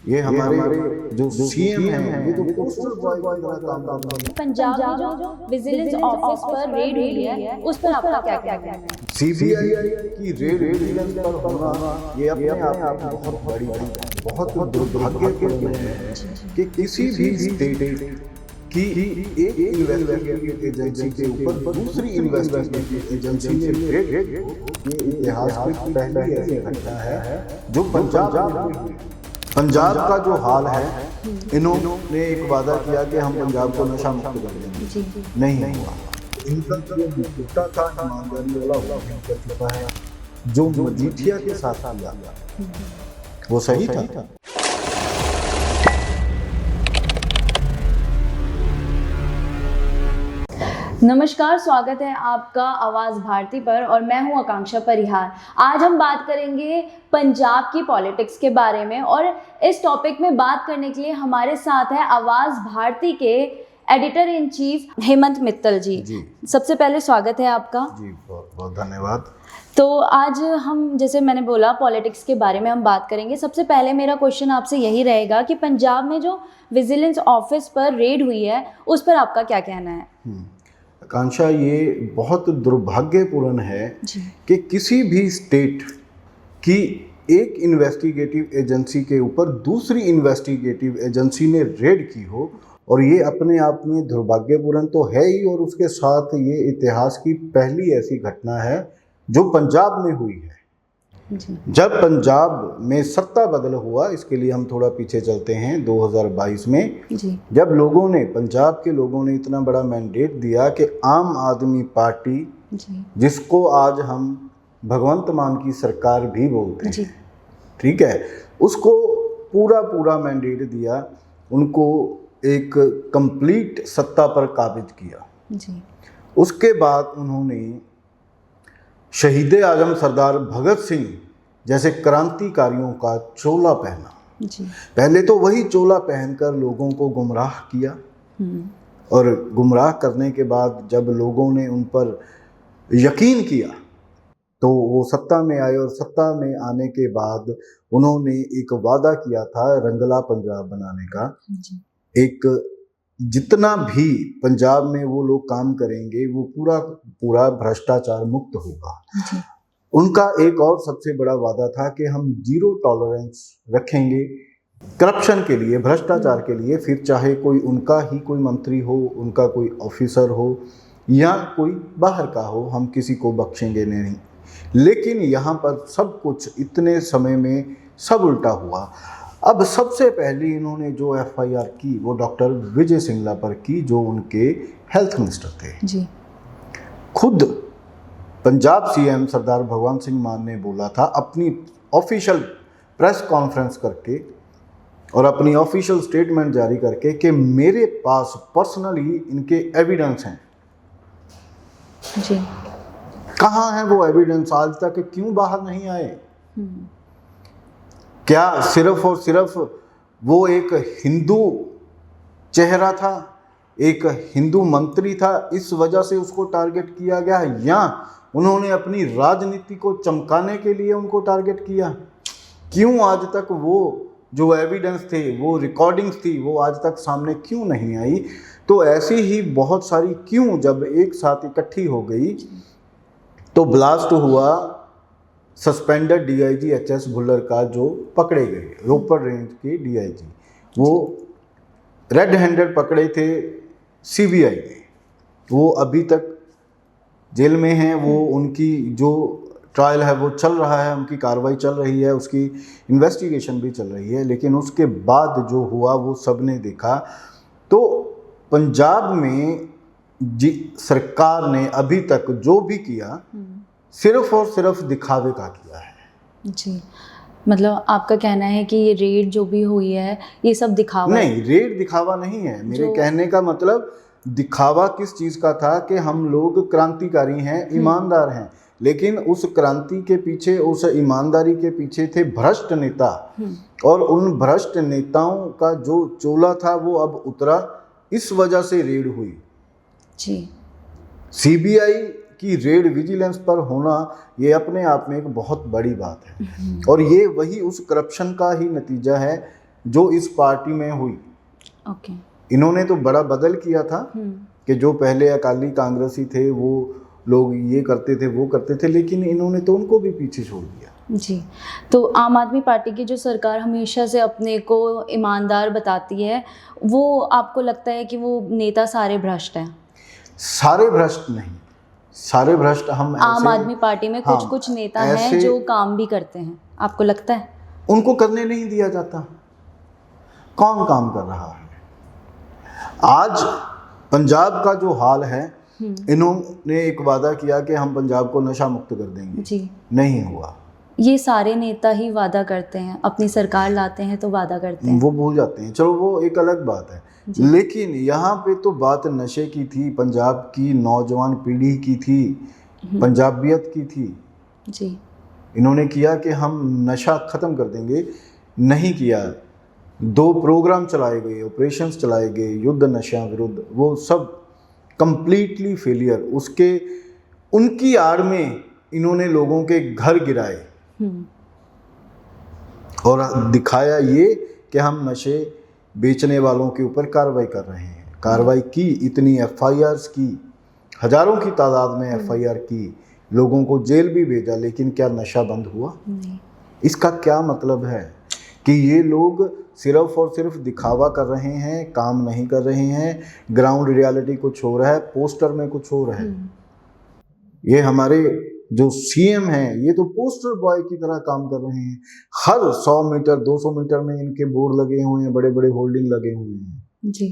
ये हमारे जो सीएम हैं ये तो पोस्टर बॉय की तरह काम कर रहे हैं। पंजाब में जो विजिलेंस ऑफिस पर रेड हुई है उस पर आपका क्या कहना है? सीबीआई की रेड विजिलेंस पर होना ये अपने आप में बहुत बड़ी बहुत दुर्भाग्यपूर्ण है कि किसी भी स्टेट की एक इन्वेस्टिगेटिव एजेंसी के ऊपर दूसरी इन्वेस्टिगेटिव एजेंसी ने रेड, ये इतिहास की पहली ऐसी घटना है जो पंजाब में हुई। पंजाब का जो हाल है, इन्होंने एक वादा किया कि हम पंजाब को नशा मुक्त कर देंगे, नहीं हुआ। इनका जो मुद्दा था ईमानदारी वाला वो कर चुका है। जो मजीठिया के साथ किया वो सही था। नमस्कार, स्वागत है आपका आवाज़ भारती पर और मैं हूं आकांक्षा परिहार। आज हम बात करेंगे पंजाब की पॉलिटिक्स के बारे में और इस टॉपिक में बात करने के लिए हमारे साथ है आवाज़ भारती के editor in chief Hemant Mittal ji. सबसे पहले स्वागत है आपका जी, बहुत बहुत धन्यवाद। तो आज हम, जैसे मैंने बोला, पॉलिटिक्स के बारे में हम बात करेंगे। सबसे पहले मेरा क्वेश्चन आपसे यही रहेगा कि पंजाब में जो विजिलेंस ऑफिस पर रेड हुई है उस पर आपका क्या कहना है? आकांक्षा, ये बहुत दुर्भाग्यपूर्ण है कि किसी भी स्टेट की एक इन्वेस्टिगेटिव एजेंसी के ऊपर दूसरी इन्वेस्टिगेटिव एजेंसी ने रेड की हो, और ये अपने आप में दुर्भाग्यपूर्ण तो है ही, और उसके साथ ये इतिहास की पहली ऐसी घटना है जो पंजाब में हुई है। जब पंजाब में सत्ता बदल हुआ, इसके लिए हम थोड़ा पीछे चलते हैं 2022 में, जब लोगों ने, पंजाब के लोगों ने इतना बड़ा मैंडेट दिया कि आम आदमी पार्टी, जिसको आज हम भगवंत मान की सरकार भी बोलते हैं, ठीक है, उसको पूरा मैंडेट दिया, उनको एक कंप्लीट सत्ता पर काबिज किया। उसके बाद उन्होंने शहीद आजम सरदार भगत सिंह जैसे क्रांतिकारियों का चोला पहना। पहले तो वही चोला पहनकर लोगों को गुमराह किया, और गुमराह करने के बाद जब लोगों ने उन पर यकीन किया तो वो सत्ता में आए, और सत्ता में आने के बाद उन्होंने एक वादा किया था रंगला पंजाब बनाने का। एक जितना भी पंजाब में वो लोग काम करेंगे वो पूरा भ्रष्टाचार मुक्त होगा। उनका एक और सबसे बड़ा वादा था कि हम जीरो टॉलरेंस रखेंगे करप्शन के लिए, भ्रष्टाचार के लिए, फिर चाहे कोई उनका ही कोई मंत्री हो, उनका कोई ऑफिसर हो या कोई बाहर का हो, हम किसी को बख्शेंगे नहीं। लेकिन यहाँ पर सब कुछ इतने समय में सब उल्टा हुआ। अब सबसे पहले इन्होंने जो एफआईआर की वो डॉक्टर विजय सिंगला पर की, जो उनके हेल्थ मिनिस्टर थे। खुद पंजाब सीएम सरदार भगवंत सिंह मान ने बोला था अपनी ऑफिशियल प्रेस कॉन्फ्रेंस करके और अपनी ऑफिशियल स्टेटमेंट जारी करके कि मेरे पास पर्सनली इनके एविडेंस हैं। कहाँ है वो एविडेंस? आज तक क्यों बाहर नहीं आए? क्या सिर्फ और सिर्फ वो एक हिंदू चेहरा था, एक हिंदू मंत्री था, इस वजह से उसको टारगेट किया गया, या उन्होंने अपनी राजनीति को चमकाने के लिए उनको टारगेट किया? क्यों आज तक वो जो एविडेंस थे, वो रिकॉर्डिंग्स थी, वो आज तक सामने क्यों नहीं आई? तो ऐसी ही बहुत सारी क्यों जब एक साथ इकट्ठी हो गई तो ब्लास्ट हुआ सस्पेंडेड डीआईजी एचएस भुल्लर का, जो पकड़े गए, रोपड़ रेंज के डीआईजी। वो रेड हैंडेड पकड़े थे सीबीआई ने, वो अभी तक जेल में हैं। वो उनकी जो ट्रायल है वो चल रहा है, उनकी कार्रवाई चल रही है, उसकी इन्वेस्टिगेशन भी चल रही है। लेकिन उसके बाद जो हुआ वो सबने देखा। तो पंजाब में सरकार ने अभी तक जो भी किया सिर्फ और सिर्फ दिखावे का किया है। जी, मतलब आपका कहना है कि ये रेड जो भी हुई है ये सब दिखावा? नहीं, रेड दिखावा नहीं है। मेरे कहने का मतलब दिखावा किस चीज़ का था कि हम लोग क्रांतिकारी हैं, ईमानदार हैं, लेकिन उस क्रांति के पीछे, उस ईमानदारी के पीछे थे भ्रष्ट नेता, और उन भ्रष्ट नेताओं का जो चोला था वो अब उतरा, इस वजह से रेड हुई। सीबीआई की रेड विजिलेंस पर होना ये अपने आप में एक बहुत बड़ी बात है, और ये वही उस करप्शन का ही नतीजा है जो इस पार्टी में हुई। ओके। इन्होंने तो बड़ा बदल किया था कि जो पहले अकाली कांग्रेसी थे वो लोग ये करते थे वो करते थे, लेकिन इन्होंने तो उनको भी पीछे छोड़ दिया। जी, तो आम आदमी पार्टी की जो सरकार हमेशा से अपने को ईमानदार बताती है, वो आपको लगता है कि वो नेता सारे भ्रष्ट हैं? सारे भ्रष्ट नहीं, सारे भ्रष्ट हम आम आदमी पार्टी में कुछ कुछ नेता हैं जो काम भी करते हैं, आपको लगता है? उनको करने नहीं दिया जाता। कौन काम कर रहा है? आज पंजाब का जो हाल है, इन्होंने एक वादा किया कि हम पंजाब को नशा मुक्त कर देंगे जी, नहीं हुआ। ये सारे नेता ही वादा करते हैं, अपनी सरकार लाते हैं तो वादा करते हैं, वो भूल जाते हैं, चलो वो एक अलग बात है। लेकिन यहाँ पे तो बात नशे की थी, पंजाब की नौजवान पीढ़ी की थी, पंजाबियत की थी। जी, इन्होंने किया कि हम नशा ख़त्म कर देंगे, नहीं किया। 2 प्रोग्राम चलाए गए, ऑपरेशंस चलाए गए युद्ध नशा विरुद्ध, वो सब कंप्लीटली फेलियर। उसके उनकी आड़ में इन्होंने लोगों के घर गिराए और दिखाया ये कि हम नशे बेचने वालों के ऊपर कार्रवाई कर रहे हैं। कार्रवाई की, इतनी एफआईआर्स की, हजारों की तादाद में एफआईआर की, लोगों को जेल भी भेजा, लेकिन क्या नशा बंद हुआ? नहीं। इसका क्या मतलब है कि ये लोग सिर्फ और सिर्फ दिखावा कर रहे हैं, काम नहीं कर रहे हैं। ग्राउंड रियलिटी कुछ हो रहा है, पोस्टर में कुछ हो रहा है। ये हमारे जो सीएम हैं, ये तो पोस्टर बॉय की तरह काम कर रहे हैं। हर 100 मीटर 200 मीटर में इनके बोर्ड लगे हुए हैं, बड़े बड़े होल्डिंग लगे हुए हैं। जी,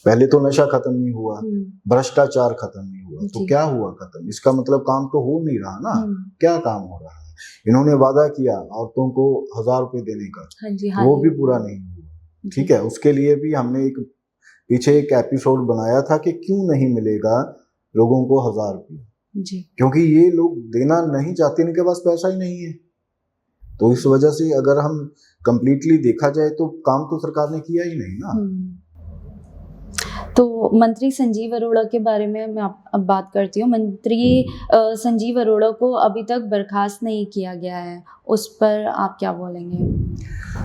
पहले तो नशा खत्म नहीं हुआ, भ्रष्टाचार खत्म नहीं हुआ, तो क्या हुआ खत्म? इसका मतलब काम तो हो नहीं रहा ना। क्या काम हो रहा है? इन्होंने वादा किया औरतों को 1000 रुपए देने का, वो भी पूरा नहीं हुआ। ठीक है, उसके लिए भी हमने पीछे एक एपिसोड बनाया था कि क्यों नहीं मिलेगा लोगों को 1000 रुपये। जी, क्योंकि ये लोग देना नहीं चाहते, इनके पास पैसा ही नहीं है। तो इस वजह से अगर हम कंप्लीटली देखा जाए तो काम तो सरकार ने किया ही नहीं ना। तो मंत्री संजीव अरोड़ा के बारे में मैं अब बात करती हूँ। मंत्री संजीव अरोड़ा को अभी तक बर्खास्त नहीं किया गया है, उस पर आप क्या बोलेंगे?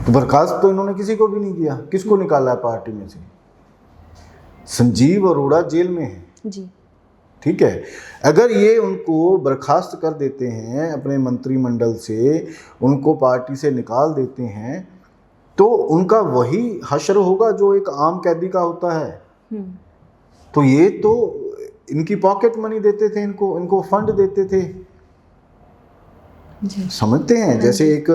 तो बर्खास्त तो इन्होंने किसी को भी नहीं किया। किसको निकाला है पार्टी में से? संजीव अरोड़ा जेल में है। जी, ठीक है, अगर ये उनको बर्खास्त कर देते हैं अपने मंत्रिमंडल से, उनको पार्टी से निकाल देते हैं, तो उनका वही हश्र होगा जो एक आम कैदी का होता है। तो ये तो इनकी पॉकेट मनी देते थे, इनको फंड देते थे। जी, समझते हैं? जैसे एक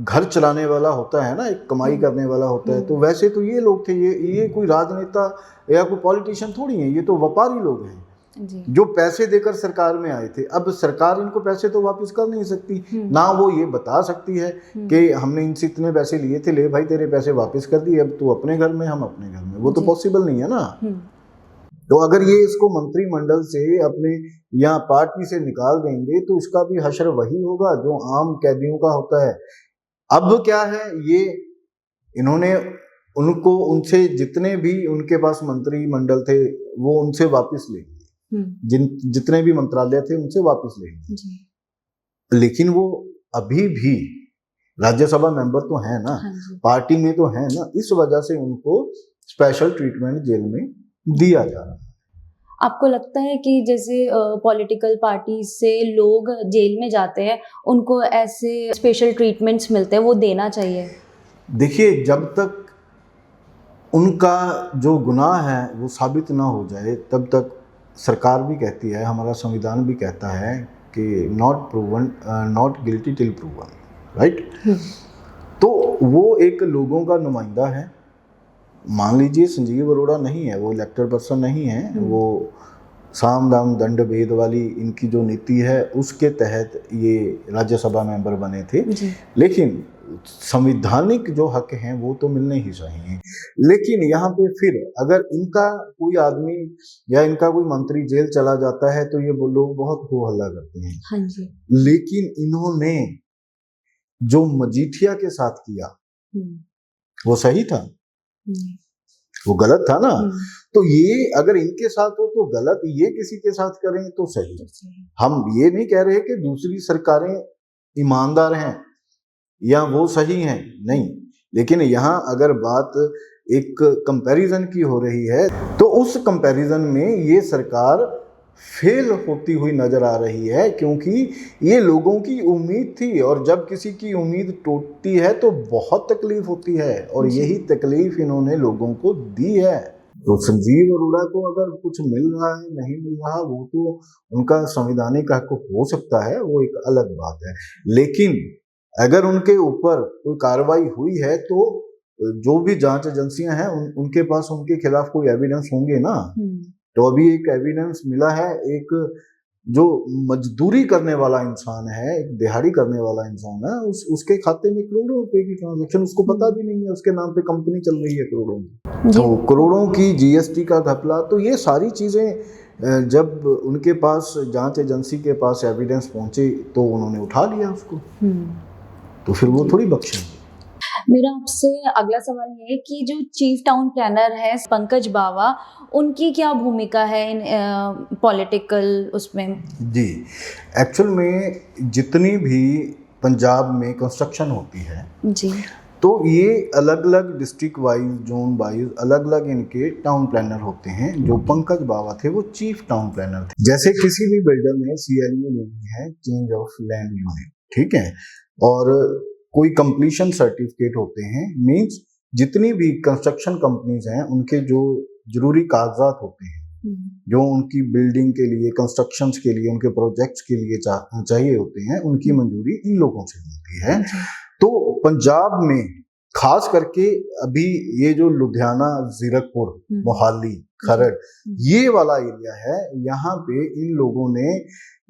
घर चलाने वाला होता है ना, एक कमाई करने वाला होता है, तो वैसे तो ये लोग थे। ये कोई राजनेता या कोई पॉलिटिशियन थोड़ी है, ये तो व्यापारी लोग हैं जो पैसे देकर सरकार में आए थे। अब सरकार इनको पैसे तो वापस कर नहीं सकती ना, वो ये बता सकती है कि हमने इनसे इतने पैसे लिए थे, ले भाई तेरे पैसे वापस कर दिए, अब तू अपने घर में, हम अपने घर में। वो तो पॉसिबल नहीं है ना। तो अगर ये इसको मंत्रिमंडल से अपने या पार्टी से निकाल देंगे तो इसका भी हश्र वही होगा जो आम कैदियों का होता है। अब क्या है, ये इन्होंने उनसे जितने भी उनके पास मंत्रिमंडल थे वो उनसे वापस ले, जितने भी मंत्रालय थे उनसे वापस ले। लेकिन वो अभी भी राज्यसभा मेंबर तो है ना, पार्टी में तो है ना, इस वजह से उनको स्पेशल ट्रीटमेंट जेल में दिया जा रहा है। आपको लगता है कि जैसे पॉलिटिकल पार्टी से लोग जेल में जाते हैं, उनको ऐसे स्पेशल ट्रीटमेंट्स मिलते हैं, वो देना चाहिए? देखिए, जब तक उनका जो गुनाह है वो साबित ना हो जाए तब तक सरकार भी कहती है, हमारा संविधान भी कहता है कि not guilty till proven, right? तो वो एक लोगों का नुमाइंदा है। मान लीजिए संजीव अरोड़ा नहीं है, वो इलेक्टेड पर्सन नहीं है, वो साम दाम दंड भेद वाली इनकी जो नीति है उसके तहत ये राज्यसभा मेंबर बने थे। लेकिन संवैधानिक जो हक हैं वो तो मिलने ही चाहिए। लेकिन यहाँ पे फिर अगर इनका कोई आदमी या इनका कोई मंत्री जेल चला जाता है तो ये लोग बहुत हो हल्ला करते हैं। हाँ जी। लेकिन इन्होंने जो मजीठिया के साथ किया वो सही था? वो गलत था ना। तो ये अगर इनके साथ हो तो गलत, ये किसी के साथ करें तो सही। हम ये नहीं कह रहे कि दूसरी सरकारें ईमानदार हैं या वो सही हैं, नहीं, लेकिन यहाँ अगर बात एक कंपैरिजन की हो रही है तो उस कंपैरिजन में ये सरकार फेल होती हुई नजर आ रही है, क्योंकि ये लोगों की उम्मीद थी और जब किसी की उम्मीद टूटती है तो बहुत तकलीफ होती है और यही तकलीफ इन्होंने लोगों को दी है। तो संजीव अरोड़ा को अगर कुछ मिल रहा है नहीं मिल रहा वो तो उनका संवैधानिक हक हो सकता है, वो एक अलग बात है। लेकिन अगर उनके ऊपर कोई कार्रवाई हुई है तो जो भी जांच एजेंसियां हैं उनके पास उनके खिलाफ कोई एविडेंस होंगे ना। तो अभी एक एविडेंस मिला है, एक जो मजदूरी करने वाला इंसान है, एक दिहाड़ी करने वाला इंसान है, उसके खाते में करोड़ों रुपए की ट्रांजैक्शन, उसको पता भी नहीं है, उसके नाम पे कंपनी चल रही है करोड़ों की, तो करोड़ों की जीएसटी का घपला। तो ये सारी चीजें जब उनके पास जांच एजेंसी के पास एविडेंस पहुंचे तो उन्होंने उठा लिया उसको, तो फिर वो थोड़ी बख्शेंगे। मेरा आपसे अगला सवाल ये है कि जो चीफ टाउन प्लानर है पंकज बावा, उनकी क्या भूमिका है इन पॉलिटिकल उसमें? जी, एक्चुअल में जितनी भी पंजाब में कंस्ट्रक्शन होती है जी, तो ये अलग अलग डिस्ट्रिक्ट वाइज, जोन वाइज अलग अलग इनके टाउन प्लानर होते हैं। जो पंकज बावा थे वो चीफ टाउन प्लानर थे। जैसे किसी भी बिल्डर ने CLU लेनी है, चेंज ऑफ लैंड यूनिट, ठीक है, और कोई कंप्लीशन सर्टिफिकेट होते हैं, मींस जितनी भी कंस्ट्रक्शन कंपनीज हैं उनके जो जरूरी कागजात होते हैं जो उनकी बिल्डिंग के लिए, कंस्ट्रक्शंस के लिए, उनके प्रोजेक्ट्स के लिए चाहिए होते हैं, उनकी मंजूरी इन लोगों से मिलती है। तो पंजाब में खास करके अभी ये जो लुधियाना, जीरकपुर, मोहाली, खरड़ ये वाला एरिया है, यहाँ पे इन लोगों ने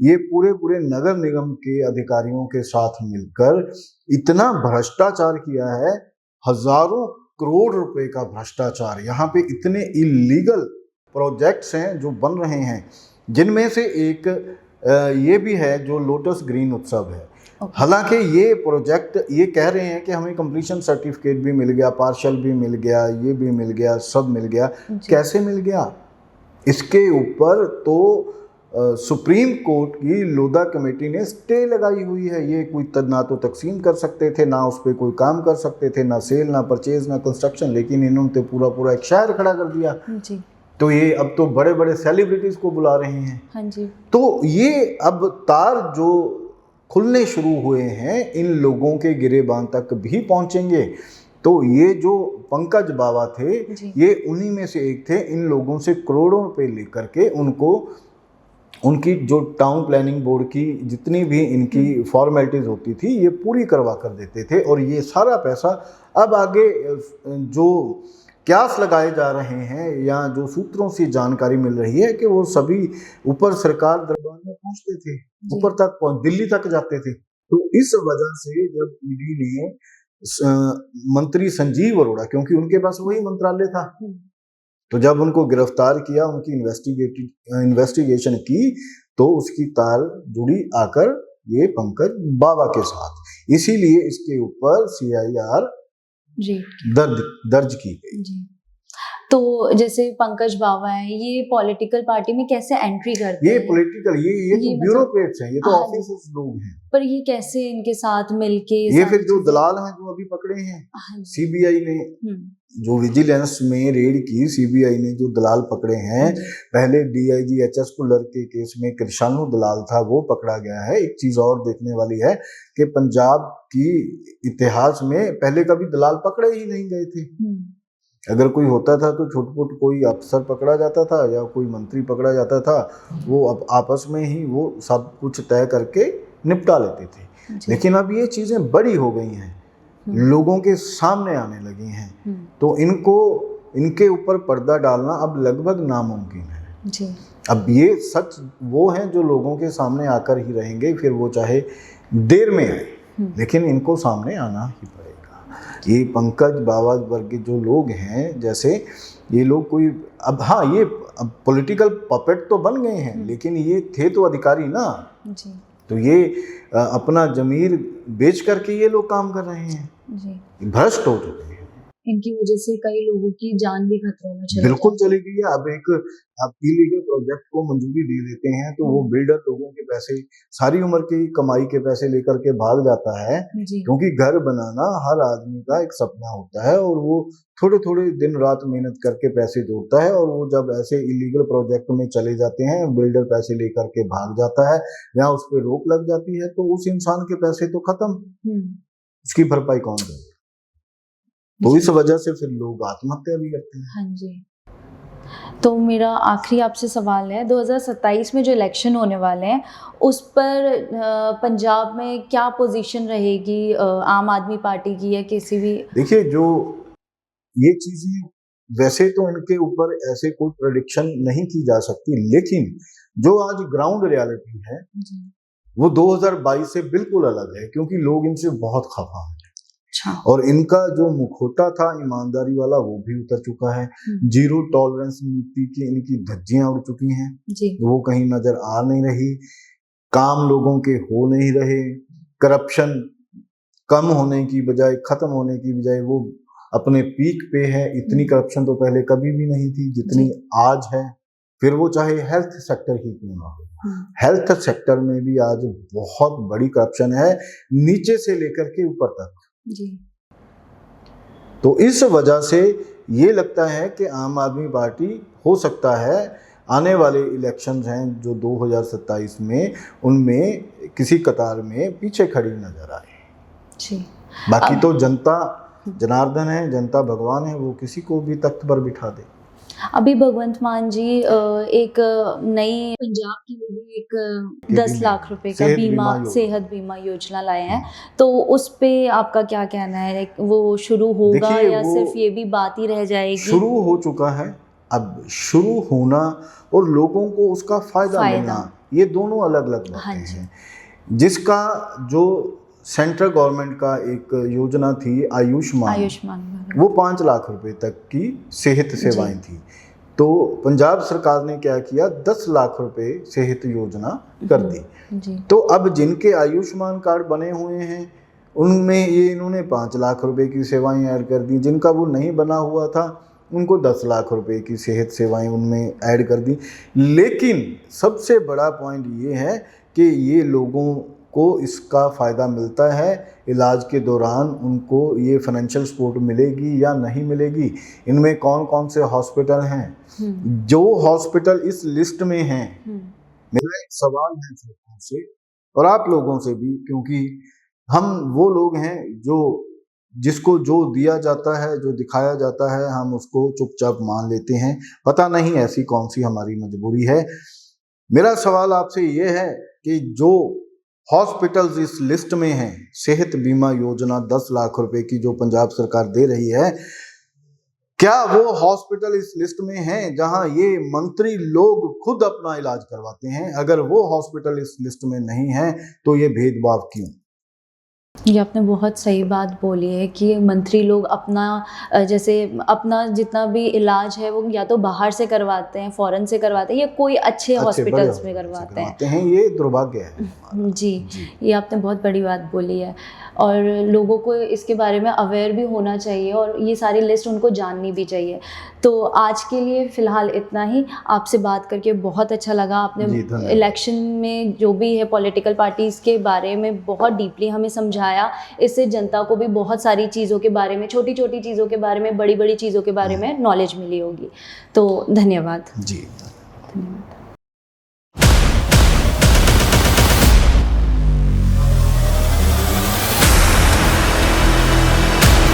ये पूरे नगर निगम के अधिकारियों के साथ मिलकर इतना भ्रष्टाचार किया है, हजारों करोड़ रुपए का भ्रष्टाचार। यहाँ पे इतने इलीगल प्रोजेक्ट्स हैं जो बन रहे हैं, जिनमें से एक ये भी है जो लोटस ग्रीन उत्सव है। हालांकि ये प्रोजेक्ट ये कह रहे हैं कि हमें कंप्लीशन सर्टिफिकेट भी मिल गया, पार्शल भी मिल गया, ये भी मिल गया, सब मिल गया। कैसे मिल गया? इसके ऊपर तो सुप्रीम कोर्ट की लोधा कमेटी ने स्टे लगाई हुई है। ये कोई ना तो तकसीम कर सकते थे, ना उस पर कोई काम कर सकते थे, ना सेल, ना परचेज, ना कंस्ट्रक्शन, लेकिन इन्होंने तो पूरा एक शहर खड़ा कर दिया जी। तो ये अब तो बड़े बड़े सेलिब्रिटीज को बुला रहे हैं। हाँ जी। तो ये अब तार जो खुलने शुरू हुए हैं इन लोगों के गिरेबान तक भी पहुंचेंगे। तो ये जो पंकज बावा थे ये उन्हीं में से एक थे। इन लोगों से करोड़ों रुपए लेकर के उनको उनकी जो टाउन प्लानिंग बोर्ड की जितनी भी इनकी फॉर्मेलिटीज होती थी ये पूरी करवा कर देते थे। और ये सारा पैसा अब आगे जो क्यास लगाए जा रहे हैं या जो सूत्रों से जानकारी मिल रही है कि वो सभी ऊपर सरकार दरबार में पहुंचते थे, ऊपर तक दिल्ली तक जाते थे। तो इस वजह से जब ईडी ने मंत्री संजीव अरोड़ा, क्योंकि उनके पास वही मंत्रालय था, तो जब उनको गिरफ्तार किया, उनकी इन्वेस्टिगेशन की, तो उसकी तार जुड़ी आकर ये पंकज बावा के साथ। इसीलिए इसके ऊपर CIR दर्ज की गई। तो जैसे पंकज बावा है, ये पॉलिटिकल पार्टी में कैसे एंट्री करते हैं? ये पॉलिटिकल ये तो ब्यूरोक्रेट्स हैं, ये तो ऑफिसर्स लोग हैं। पर ये कैसे इनके साथ मिलके ये फिर जो दलाल हैं जो अभी पकड़े हैं, CBI ने जो विजिलेंस में रेड की, CBI ने जो दलाल पकड़े हैं, पहले DIG HS पुलर के केस में कृषाणु दलाल था, वो पकड़ा गया है। एक चीज और देखने वाली है कि पंजाब की इतिहास में पहले कभी दलाल पकड़े ही नहीं गए थे। अगर कोई होता था तो छोट-मोट कोई अफसर पकड़ा जाता था या कोई मंत्री पकड़ा जाता था, वो अब आपस में ही वो सब कुछ तय करके निपटा लेते थे। लेकिन अब ये चीजें बड़ी हो गई हैं, लोगों के सामने आने लगी हैं, तो इनके ऊपर पर्दा डालना अब लगभग नामुमकिन है जी। अब ये सच वो हैं जो लोगों के सामने आकर ही रहेंगे, फिर वो चाहे देर में आए, लेकिन इनको सामने आना ही पड़ेगा। ये पंकज बावा वर्ग के जो लोग हैं, जैसे ये लोग कोई अब ये अब पॉलिटिकल पपेट तो बन गए हैं, लेकिन ये थे तो अधिकारी ना जी। तो ये अपना जमीर बेच करके ये लोग काम कर रहे हैं जी। भ्रष्ट हो चुके हैं। इनकी वजह से कई लोगों की जान भी खतरों में चली बिल्कुल जाती चली गई है। अब एक आप इलीगल प्रोजेक्ट को मंजूरी दे देते हैं तो वो बिल्डर लोगों के पैसे, सारी उम्र की कमाई के पैसे लेकर के भाग जाता है, जी क्योंकि घर बनाना हर आदमी का एक सपना होता है और वो थोड़े थोड़े दिन रात मेहनत करके पैसे जोड़ता है, और वो जब ऐसे इलीगल प्रोजेक्ट में चले जाते हैं, बिल्डर पैसे लेकर के भाग जाता है या उस पर रोक लग जाती है, तो उस इंसान के पैसे तो खत्म, उसकी भरपाई कौन करेगा? तो इस वजह से फिर लोग आत्महत्या भी करते हैं। हाँ जी। तो मेरा आखिरी आपसे सवाल है, 2027 में जो इलेक्शन होने वाले हैं उस पर पंजाब में क्या पोजीशन रहेगी आम आदमी पार्टी की या किसी भी? देखिए, जो ये चीजें वैसे तो उनके ऊपर ऐसे कोई प्रेडिक्शन नहीं की जा सकती, लेकिन जो आज ग्राउंड रियलिटी है वो 2022 से बिल्कुल अलग है, क्योंकि लोग इनसे बहुत खफा हैं। और इनका जो मुखौटा था ईमानदारी वाला वो भी उतर चुका है। जीरो टॉलरेंस नीति की इनकी धज्जियां उड़ चुकी हैं जी। वो कहीं नजर आ नहीं रही, काम लोगों के हो नहीं रहे, करप्शन कम होने की बजाय, खत्म होने की बजाय वो अपने पीक पे है। इतनी करप्शन तो पहले कभी भी नहीं थी जितनी आज है, फिर वो चाहे हेल्थ सेक्टर ही क्यों ना हो। हेल्थ सेक्टर में भी आज बहुत बड़ी करप्शन है, नीचे से लेकर के ऊपर तक जी। तो इस वजह से ये लगता है कि आम आदमी पार्टी हो सकता है आने वाले इलेक्शंस हैं जो 2027 में, उनमें किसी कतार में पीछे खड़ी नजर आए जी। बाकी तो जनता जनार्दन है, जनता भगवान है, वो किसी को भी तख्त पर बिठा दे। अभी भगवंत मान जी एक नई पंजाब के लिए भी एक 10 लाख रुपए का सेहत बीमा योजना लाए हैं, तो उस पे आपका क्या कहना है? वो शुरू होगा या सिर्फ ये भी बात ही रह जाएगी? शुरू हो चुका है, अब शुरू होना और लोगों को उसका फायदा मिलना, ये दोनों अलग अलग बातें हैं। जिसका जो सेंट्रल गवर्नमेंट का एक योजना थी आयुष्मान, वो 5 लाख रुपए तक की सेहत सेवाएं थी, तो पंजाब सरकार ने क्या किया, 10 लाख रुपए सेहत योजना कर दी। तो अब जिनके आयुष्मान कार्ड बने हुए हैं उनमें ये इन्होंने 5 लाख रुपए की सेवाएं ऐड कर दी, जिनका वो नहीं बना हुआ था उनको 10 लाख रुपए की सेहत सेवाएं उनमें ऐड कर दी। लेकिन सबसे बड़ा पॉइंट ये है कि ये लोगों को इसका फ़ायदा मिलता है, इलाज के दौरान उनको ये फाइनेंशियल सपोर्ट मिलेगी या नहीं मिलेगी, इनमें कौन कौन से हॉस्पिटल हैं, जो हॉस्पिटल इस लिस्ट में हैं। मेरा एक सवाल है सरकार से और आप लोगों से भी, क्योंकि हम वो लोग हैं जो जिसको जो दिया जाता है, जो दिखाया जाता है, हम उसको चुपचाप मान लेते हैं, पता नहीं ऐसी कौन सी हमारी मजबूरी है। मेरा सवाल आपसे ये है कि जो हॉस्पिटल्स इस लिस्ट में हैं, सेहत बीमा योजना 10 लाख रुपए की जो पंजाब सरकार दे रही है, क्या वो हॉस्पिटल इस लिस्ट में हैं जहां ये मंत्री लोग खुद अपना इलाज करवाते हैं? अगर वो हॉस्पिटल इस लिस्ट में नहीं है तो ये भेदभाव क्यों? ये आपने बहुत सही बात बोली है कि मंत्री लोग अपना जैसे अपना जितना भी इलाज है वो या तो बाहर से करवाते हैं, फॉरेन से करवाते हैं, या कोई अच्छे हॉस्पिटल्स में करवाते हैं। ये दुर्भाग्य है जी। ये आपने बहुत बड़ी बात बोली है और लोगों को इसके बारे में अवेयर भी होना चाहिए और ये सारी लिस्ट उनको जाननी भी चाहिए। तो आज के लिए फ़िलहाल इतना ही। आपसे बात करके बहुत अच्छा लगा। आपने इलेक्शन में जो भी है पॉलिटिकल पार्टीज़ के बारे में बहुत डीपली हमें समझाया, इससे जनता को भी बहुत सारी चीज़ों के बारे में, छोटी छोटी चीज़ों के बारे में, बड़ी बड़ी चीज़ों के बारे में नॉलेज मिली होगी। तो धन्यवाद जी। धन्यवाद।